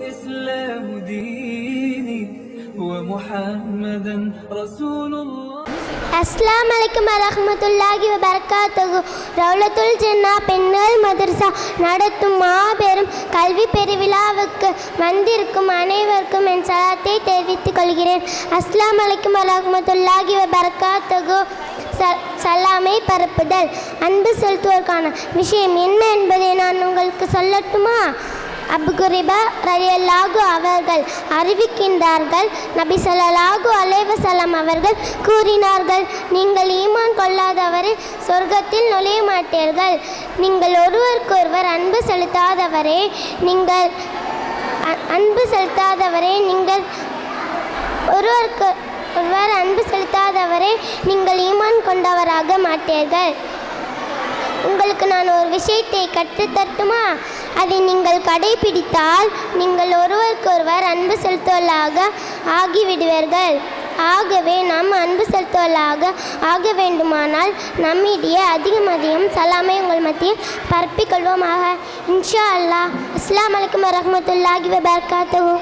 والإسلام ديني ومحمدا رسول الله. அஸ்ஸலாமு அலைக்கும் வரஹ்மத்துல்லாஹி வபரகாத்துஹு. ரவுலத்துல் ஜன்னா பெண்கள் மதரசா நடத்தும் மாபெரும் கல்வி பெருவிழாவுக்கு வந்திருக்கும் அனைவருக்கும் என் சலாத்தை தெரிவித்துக் கொள்கிறேன். அஸ்ஸலாமு அலைக்கும் வரஹ்மத்துல்லாஹி வபரகாத்துஹு. சலாமை பரப்புதல். அன்பு செலுத்துவதற்கான விஷயம் என்ன என்பதை நான் உங்களுக்கு சொல்லட்டுமா? அபு குரைபா ரலியல்லாஹு அவர்கள் அறிவிக்கின்றார்கள், நபி ஸல்லல்லாஹு அலைஹி வஸல்லம் அவர்கள் கூறினார்கள், நீங்கள் ஈமான் கொள்ளாதவரை சொர்க்கத்தில் நுழைய மாட்டீர்கள். நீங்கள் ஒருவருக்கொருவர் அன்பு செலுத்தாதவரே நீங்கள் ஈமான் கொண்டவராக மாட்டீர்கள். உங்களுக்கு நான் ஒரு விஷயத்தை கற்றுத்தரட்டுமா? அதை நீங்கள் கடைபிடித்தால் நீங்கள் ஒருவருக்கொருவர் அன்பு செலுத்துவதாக ஆகிவிடுவீர்கள். ஆகவே நாம் அன்பு செலுத்துவதாக ஆக வேண்டுமானால் நம்மிடையே அதிகம் சலாமை உங்கள் மத்தியில் பரப்பிக்கொள்வோமாக. இன்ஷா அல்லாஹ். அஸ்ஸலாமு அலைக்கும் வரஹ்மத்துல்லாஹி வபரகாத்துஹு.